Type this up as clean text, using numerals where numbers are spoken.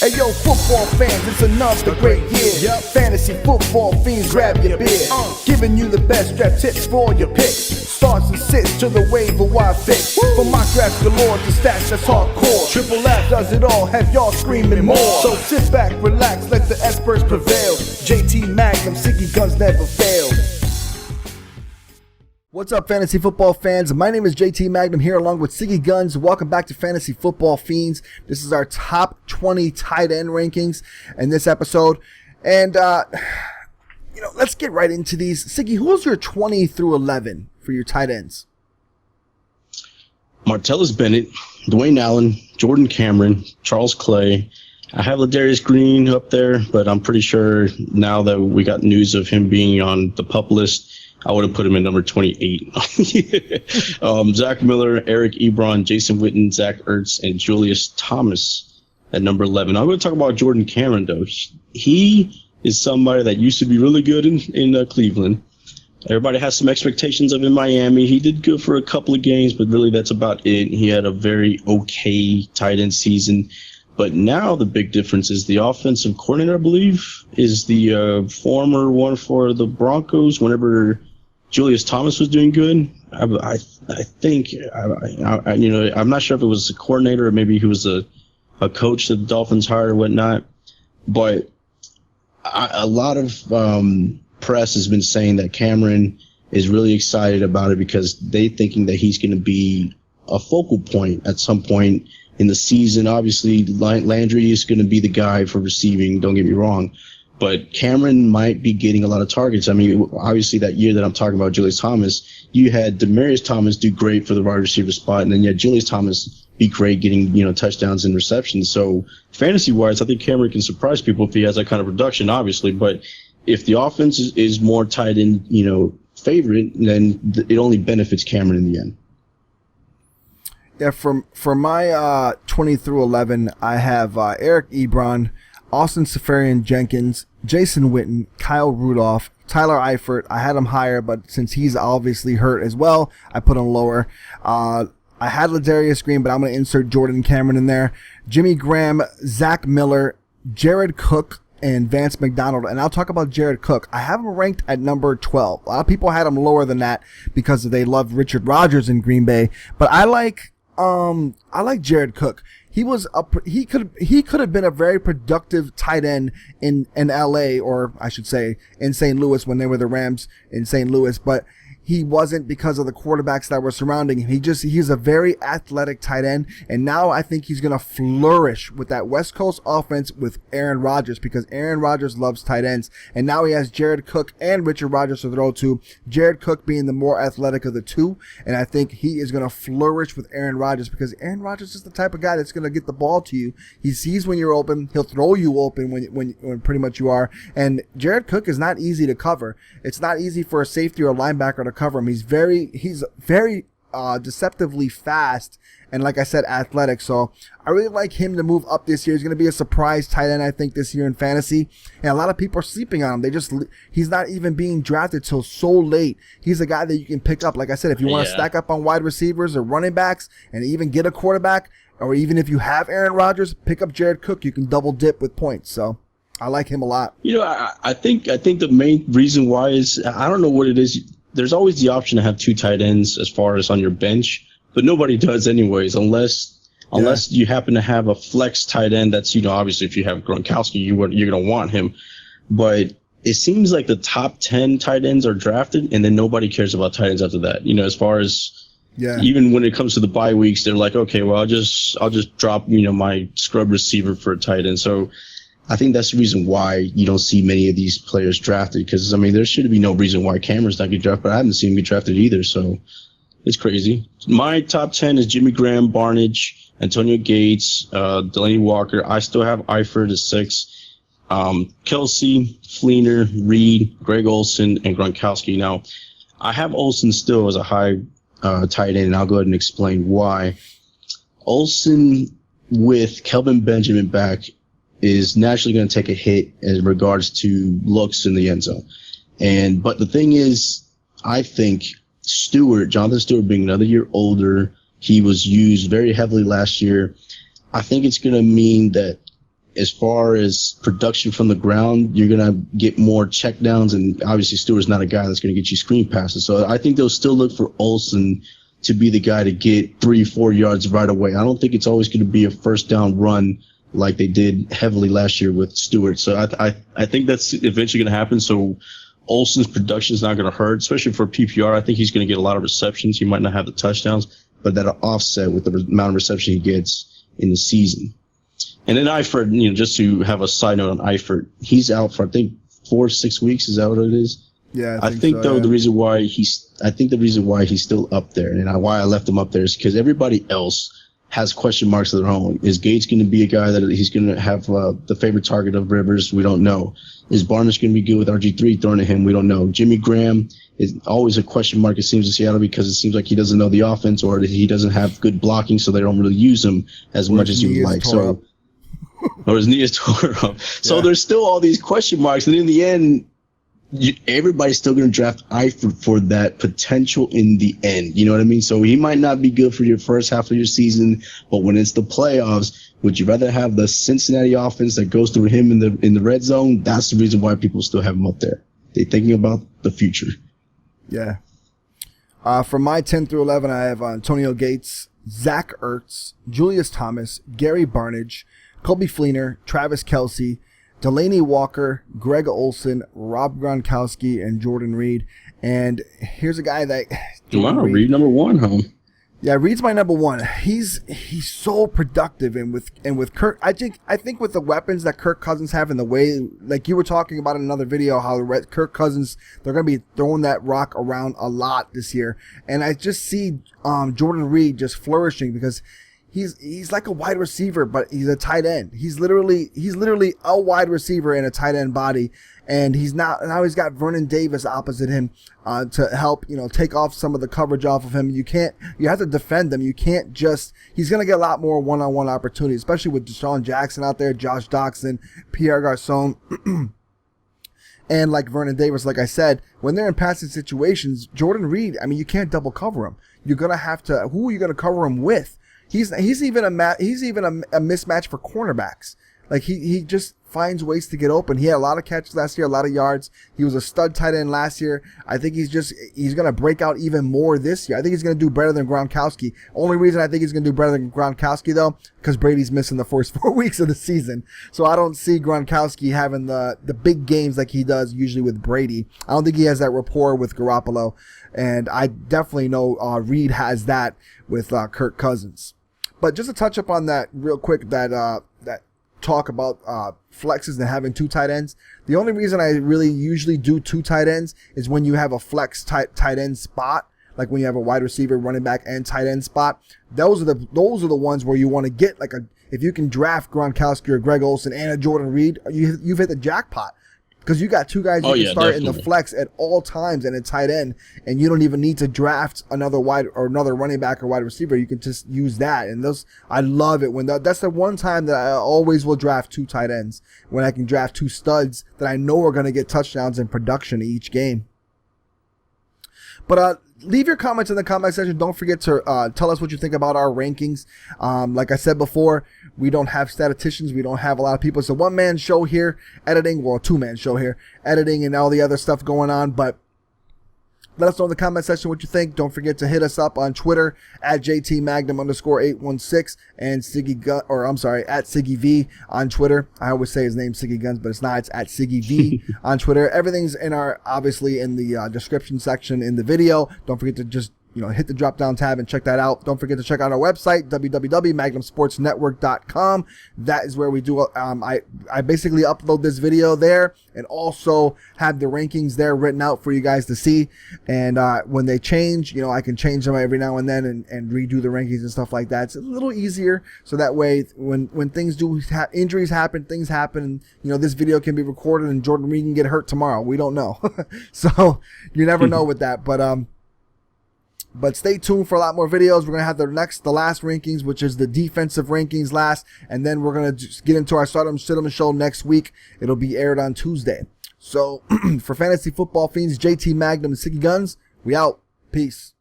Hey yo, football fans, it's another great year. Fantasy football fiends, grab your beer. Giving you the best draft tips for all your picks. Starts and sits to the waiver wire fix. From mock drafts galore to stats that's hardcore. Triple F does it all, have y'all screaming more. So sit back, relax, let the experts prevail. JT Magnum, Siggy Guns never fail. What's up, fantasy football fans? My name is JT Magnum here along with Siggy Guns. Welcome back to Fantasy Football Fiends. This is our top 20 tight end rankings in this episode. And, let's get right into these. Siggy, who's your 20 through 11 for your tight ends? Martellus Bennett, Dwayne Allen, Jordan Cameron, Charles Clay. I have Ladarius Green up there, but I'm pretty sure now that we got news of him being on the PUP list, I would have put him at number 28. Zach Miller, Eric Ebron, Jason Witten, Zach Ertz, and Julius Thomas at number 11. I'm going to talk about Jordan Cameron, though. He is somebody that used to be really good in Cleveland. Everybody has some expectations of him in Miami. He did good for a couple of games, but really that's about it. He had a very okay tight end season. But now the big difference is the offensive coordinator, I believe, is the former one for the Broncos whenever Julius Thomas was doing good. I think, I'm not sure if it was a coordinator or maybe he was a coach that the Dolphins hired or whatnot. But a lot of press has been saying that Cameron is really excited about it because they thinking that he's going to be a focal point at some point in the season. Obviously, Landry is going to be the guy for receiving, don't get me wrong. But Cameron might be getting a lot of targets. I mean, obviously, that year that I'm talking about, Julius Thomas, you had Demaryius Thomas do great for the wide receiver spot, and then you had Julius Thomas be great getting, touchdowns and receptions. So fantasy-wise, I think Cameron can surprise people if he has that kind of production, obviously. But if the offense is more tight end, favorite, then it only benefits Cameron in the end. Yeah, for my 20 through 11, I have Eric Ebron, Austin Seferian-Jenkins, Jason Witten, Kyle Rudolph, Tyler Eifert. I had him higher, but since he's obviously hurt as well, I put him lower. I had Ladarius Green, but I'm going to insert Jordan Cameron in there. Jimmy Graham, Zach Miller, Jared Cook, and Vance McDonald. And I'll talk about Jared Cook. I have him ranked at number 12. A lot of people had him lower than that because they love Richard Rodgers in Green Bay, but I like Jared Cook. He could have been a very productive tight end in LA, or I should say in St. Louis when they were the Rams in St. Louis, but he wasn't because of the quarterbacks that were surrounding him. He's a very athletic tight end, and now I think he's going to flourish with that West Coast offense with Aaron Rodgers because Aaron Rodgers loves tight ends, and now he has Jared Cook and Richard Rodgers to throw to, Jared Cook being the more athletic of the two, and I think he is going to flourish with Aaron Rodgers because Aaron Rodgers is the type of guy that's going to get the ball to you. He sees when you're open, he'll throw you open when pretty much you are, and Jared Cook is not easy to cover. It's not easy for a safety or a linebacker to cover him. He's very deceptively fast and, like I said, athletic. So I really like him to move up this year. He's going to be a surprise tight end, I think, this year in fantasy. And a lot of people are sleeping on him. He's not even being drafted till so late. He's a guy that you can pick up. Like I said, if you want to stack up on wide receivers or running backs and even get a quarterback, or even if you have Aaron Rodgers, pick up Jared Cook. You can double dip with points. So I like him a lot. I think the main reason why is, I don't know what it is. There's always the option to have two tight ends as far as on your bench, but nobody does anyways, unless you happen to have a flex tight end that's, obviously if you have Gronkowski, you're going to want him. But it seems like the top 10 tight ends are drafted, and then nobody cares about tight ends after that. As far as even when it comes to the bye weeks, they're like, okay, well, I'll just drop, my scrub receiver for a tight end. So I think that's the reason why you don't see many of these players drafted, because, there should be no reason why Cameron's not get drafted, but I haven't seen him get drafted either, so it's crazy. My top 10 is Jimmy Graham, Barnage, Antonio Gates, Delaney Walker. I still have Eifert at 6, Kelsey, Fleener, Reed, Greg Olsen, and Gronkowski. Now, I have Olsen still as a high tight end, and I'll go ahead and explain why. Olsen, with Kelvin Benjamin back, is naturally going to take a hit in regards to looks in the end zone. But the thing is, I think Jonathan Stewart being another year older, he was used very heavily last year. I think it's going to mean that as far as production from the ground, you're going to get more checkdowns, and obviously Stewart's not a guy that's going to get you screen passes. So I think they'll still look for Olsen to be the guy to get 3-4 yards right away. I don't think it's always going to be a first down run like they did heavily last year with Stewart. So I think that's eventually going to happen. So Olsen's production is not going to hurt, especially for PPR. I think he's going to get a lot of receptions. He might not have the touchdowns, but that'll offset with the amount of reception he gets in the season. And then Eifert, just to have a side note on Eifert, he's out for, I think, 4-6 weeks. Is that what it is? Yeah, I think so, the reason why he's still up there, and why I left him up there, is because everybody else has question marks of their own. Is Gates going to be a guy that he's going to have the favorite target of Rivers? We don't know. Is Barnes going to be good with RG3 thrown at him? We don't know. Jimmy Graham is always a question mark, it seems, in Seattle, because it seems like he doesn't know the offense, or he doesn't have good blocking, so they don't really use him as much as you would like. So, or his knee is tore up. So there's still all these question marks, and in the end, everybody's still going to draft Eifert for that potential in the end. You know what I mean? So he might not be good for your first half of your season, but when it's the playoffs, would you rather have the Cincinnati offense that goes through him in the red zone? That's the reason why people still have him up there. They're thinking about the future. Yeah. From my 10 through 11, I have Antonio Gates, Zach Ertz, Julius Thomas, Gary Barnidge, Colby Fleener, Travis Kelce, Delaney Walker, Greg Olsen, Rob Gronkowski, and Jordan Reed. And here's a guy that Reed number one, huh? Yeah, Reed's my number one. He's so productive, and with Kirk, I think with the weapons that Kirk Cousins have, and the way, like you were talking about in another video, how Kirk Cousins, they're gonna be throwing that rock around a lot this year, and I just see Jordan Reed just flourishing because he's like a wide receiver, but he's a tight end. He's literally a wide receiver in a tight end body, and now he's got Vernon Davis opposite him to help take off some of the coverage off of him. You have to defend them. You can't he's gonna get a lot more one-on-one opportunities, especially with Deshaun Jackson out there, Josh Doxson, Pierre Garçon. And like Vernon Davis, like I said, when they're in passing situations, Jordan Reed, you can't double cover him. You're gonna have to. Who are you gonna cover him with? He's even a mismatch for cornerbacks. Like he just finds ways to get open. He had a lot of catches last year, a lot of yards. He was a stud tight end last year. I think he's going to break out even more this year. I think he's going to do better than Gronkowski. Only reason I think he's going to do better than Gronkowski, though, because Brady's missing the first 4 weeks of the season. So I don't see Gronkowski having the big games like he does usually with Brady. I don't think he has that rapport with Garoppolo. And I definitely know Reed has that with Kirk Cousins. But just to touch up on that real quick, that talk about flexes and having two tight ends. The only reason I really usually do two tight ends is when you have a flex tight end spot, like when you have a wide receiver, running back, and tight end spot. Those are the ones where you want to get if you can draft Gronkowski or Greg Olsen and a Jordan Reed, you've hit the jackpot. Because you got two guys you can start in the flex at all times and a tight end, and you don't even need to draft another running back or wide receiver. You can just use that. And I love it when that's the one time that I always will draft two tight ends, when I can draft two studs that I know are going to get touchdowns in production each game. But leave your comments in the comment section. Don't forget to tell us what you think about our rankings. Like I said before, we don't have statisticians. We don't have a lot of people. It's a one-man show here, editing. Well, a two-man show here, editing and all the other stuff going on. But let us know in the comment section what you think. Don't forget to hit us up on Twitter at JTMagnum_816 and at Siggy V on Twitter. I always say his name's Siggy Guns, but it's not. It's at Siggy V on Twitter. Everything's obviously in the description section in the video. Don't forget to just hit the drop down tab and check that out. Don't forget to check out our website, www.magnumsportsnetwork.com. That is where we do, I basically upload this video there and also have the rankings there written out for you guys to see. And when they change, I can change them every now and then and redo the rankings and stuff like that. It's a little easier. So that way, when things injuries happen, things happen, and, this video can be recorded and Jordan Reed can get hurt tomorrow. We don't know. So you never know with that. But stay tuned for a lot more videos. We're going to have the last rankings, which is the defensive rankings last. And then we're going to just get into our Stardom Stidham show next week. It'll be aired on Tuesday. So for Fantasy Football Fiends, JT Magnum and Siggy Guns, we out. Peace.